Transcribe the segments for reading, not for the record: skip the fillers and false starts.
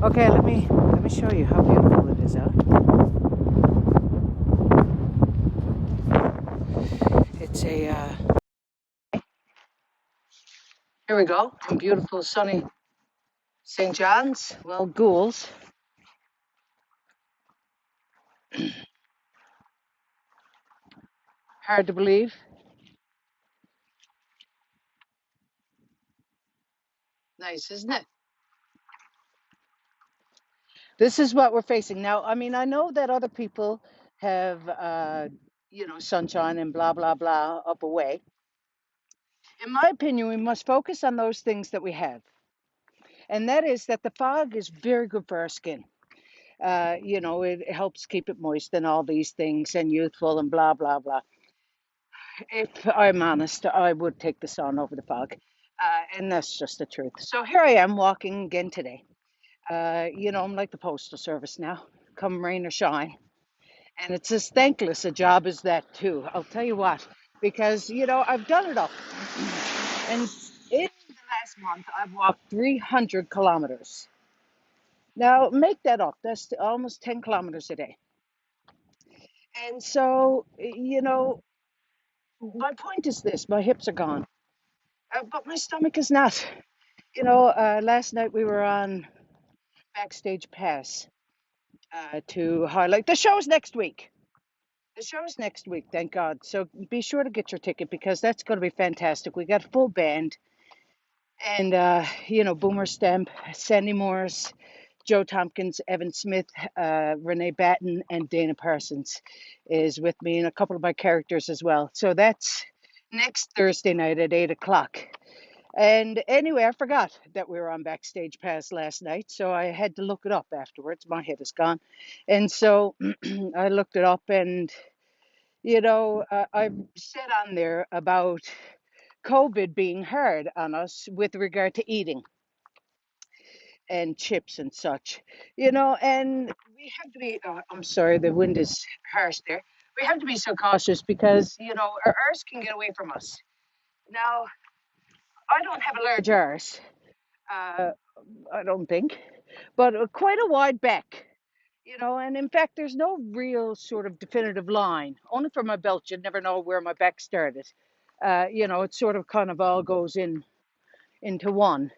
Okay, let me show you how beautiful it is out. It's a here we go in beautiful sunny St. John's. Well, Ghouls. Hard to believe. Nice, isn't it? This is what we're facing now. I mean, I know that other people have, sunshine and blah blah blah up away. In my opinion, we must focus on those things that we have, and that is that the fog is very good for our skin. It helps keep it moist and all these things and youthful and blah, blah, blah. If I'm honest, I would take the sun over the fog. And that's just the truth. So here I am walking again today. I'm like the postal service now, come rain or shine. And it's as thankless a job as that, too. I'll tell you what, because, I've done it up. And in the last month, I've walked 300 kilometers. Now, make that up. That's almost 10 kilometers a day. And so, my point is this: my hips are gone, but my stomach is not. Last night we were on Backstage Pass to highlight the show's next week. The show's next week, thank God. So be sure to get your ticket because that's going to be fantastic. We got a full band, and Boomer Stemp, Sandy Morris, Joe Tompkins, Evan Smith, Renee Batten, and Dana Parsons is with me, and a couple of my characters as well. So that's next Thursday night at 8 o'clock. And anyway, I forgot that we were on Backstage Pass last night, so I had to look it up afterwards. My head is gone. And so I looked it up, and, I said on there about COVID being hard on us with regard to eating and chips and such, and we have to be, I'm sorry, the wind is harsh there. We have to be so cautious because, our arse can get away from us. Now, I don't have a large arse, uh, I don't think, but quite a wide back, and in fact, there's no real sort of definitive line. Only for my belt, you'd never know where my back started. It sort of kind of all goes into one.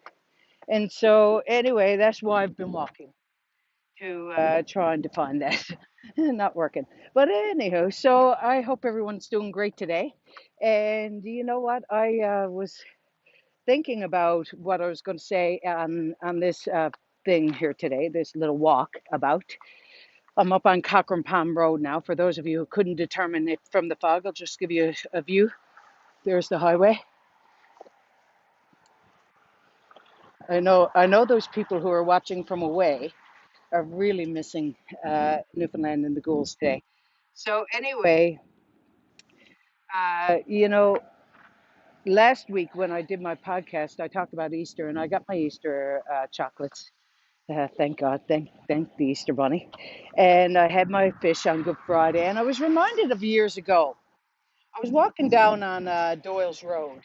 And so, anyway, that's why I've been walking to trying to find that. Not working. But anyhow, so I hope everyone's doing great today. And you know what? I was thinking about what I was going to say on this thing here today, this little walk about. I'm up on Cochrane Palm Road now. For those of you who couldn't determine it from the fog, I'll just give you a view. There's the highway. I know those people who are watching from away are really missing Newfoundland and the ghouls today. So anyway, uh, you know, last week when I did my podcast, I talked about Easter, and I got my Easter chocolates. Thank God, thank the Easter Bunny, and I had my fish on Good Friday, and I was reminded of years ago. I was walking down on Doyle's Road,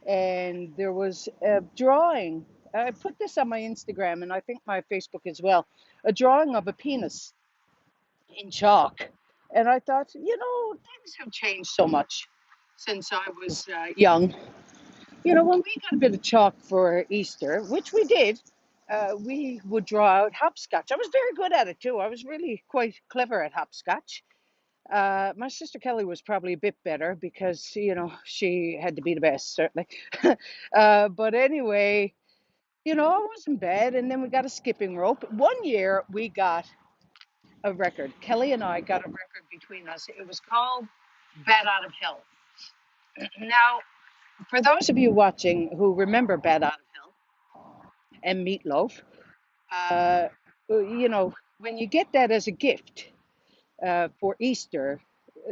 and there was a drawing. I put this on my Instagram, and I think my Facebook as well. A drawing of a penis in chalk. And I thought, things have changed so much since I was young. When we got a bit of chalk for Easter, which we did, we would draw out hopscotch. I was very good at it too. I was really quite clever at hopscotch. My sister Kelly was probably a bit better because, she had to be the best, certainly. But anyway, I wasn't bad. And then we got a skipping rope. One year we got a record. Kelly and I got a record between us. It was called Bat Out of Hell. Now, for those of you watching who remember Bat Out of Hell and Meatloaf, uh, when you get that as a gift for Easter,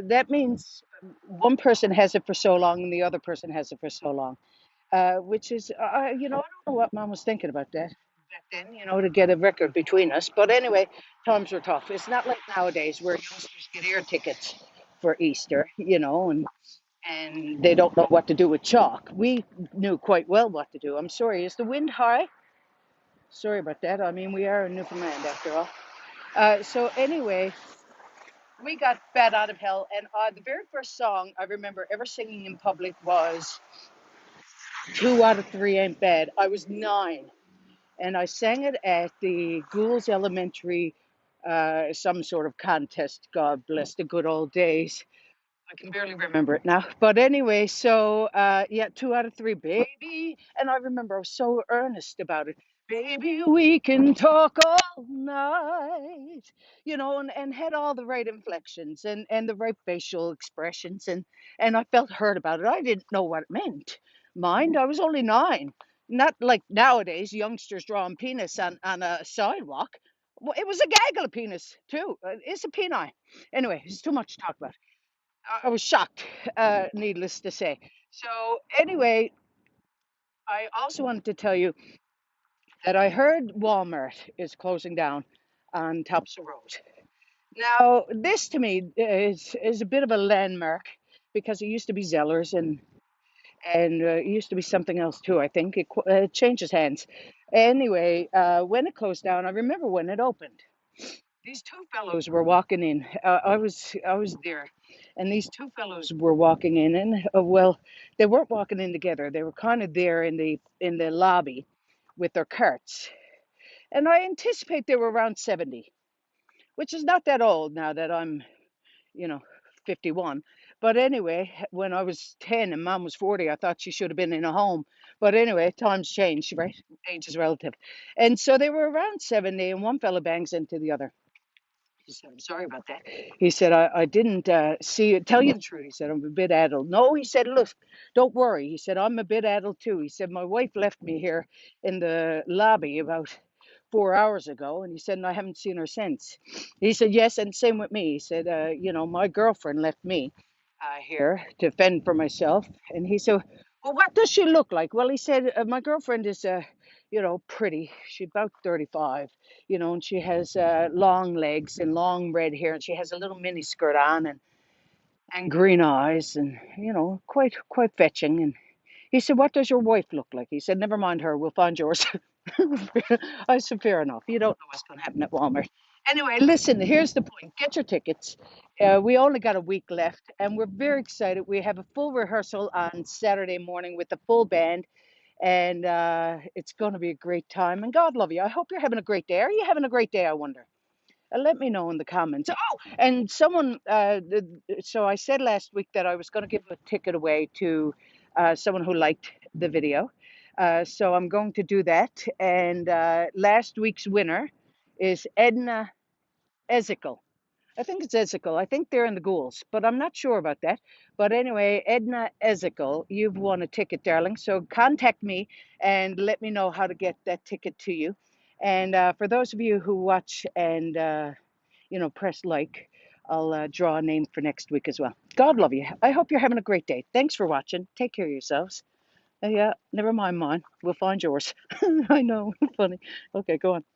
that means one person has it for so long and the other person has it for so long, which is, I don't know what Mom was thinking about that back then, to get a record between us. But anyway, times were tough. It's not like nowadays where youngsters get air tickets for Easter, and they don't know what to do with chalk. We knew quite well what to do. I'm sorry, is the wind high? Sorry about that. I mean, we are in Newfoundland after all. So anyway, we got Bat Out of Hell, and the very first song I remember ever singing in public was Two Out of Three Ain't Bad. I was 9, and I sang it at the Goulds Elementary, some sort of contest. God bless the good old days. I can barely remember it now. But anyway, so yeah, 2 out of 3, baby. And I remember I was so earnest about it. Baby, we can talk all night, and had all the right inflections and the right facial expressions. And I felt hurt about it. I didn't know what it meant. Mind, I was only 9. Not like nowadays, youngsters drawing penis on a sidewalk. Well, it was a gaggle of penis, too. It's a peni. Anyway, it's too much to talk about. I was shocked, needless to say. So, anyway, I also wanted to tell you that I heard Walmart is closing down on Topsail Road. Now, this to me is a bit of a landmark because it used to be Zellers and it used to be something else too. I think it changes hands. Anyway, when it closed down, I remember when it opened. These two fellows were walking in. I was there, and these two fellows were walking in, and well, they weren't walking in together. They were kind of there in the lobby with their carts, and I anticipate they were around 70, which is not that old now that I'm, you know, 51. But anyway, when I was 10 and Mom was 40, I thought she should have been in a home. But anyway, times change, right? Age is relative, and so they were around 70, and one fella bangs into the other. He said, I'm sorry about that. He said, I didn't see it. Tell you the truth. He said, I'm a bit addled. No, he said, look, don't worry. He said, I'm a bit addled too. He said, my wife left me here in the lobby about 4 hours ago. And he said, and I haven't seen her since. He said, yes, and same with me. He said, my girlfriend left me here to fend for myself. And he said, well, what does she look like? Well, he said, my girlfriend is, pretty. She's about 35, and she has long legs and long red hair, and she has a little mini skirt on and green eyes, and, quite fetching. And he said, what does your wife look like? He said, never mind her, we'll find yours. I said, fair enough. You don't know what's going to happen at Walmart. Anyway, listen, here's the point. Get your tickets. We only got a week left, and we're very excited. We have a full rehearsal on Saturday morning with the full band, and it's going to be a great time. And God love you. I hope you're having a great day. Are you having a great day, I wonder? Let me know in the comments. Oh, and so I said last week that I was going to give a ticket away to someone who liked the video. So I'm going to do that. And last week's winner is Edna Ezekiel. I think it's Ezekiel. I think they're in the ghouls, but I'm not sure about that. But anyway, Edna Ezekiel, you've won a ticket, darling. So contact me and let me know how to get that ticket to you. And for those of you who watch and press like, I'll draw a name for next week as well. God love you. I hope you're having a great day. Thanks for watching. Take care of yourselves. Yeah, never mind mine. We'll find yours. I know. Funny. Okay, go on.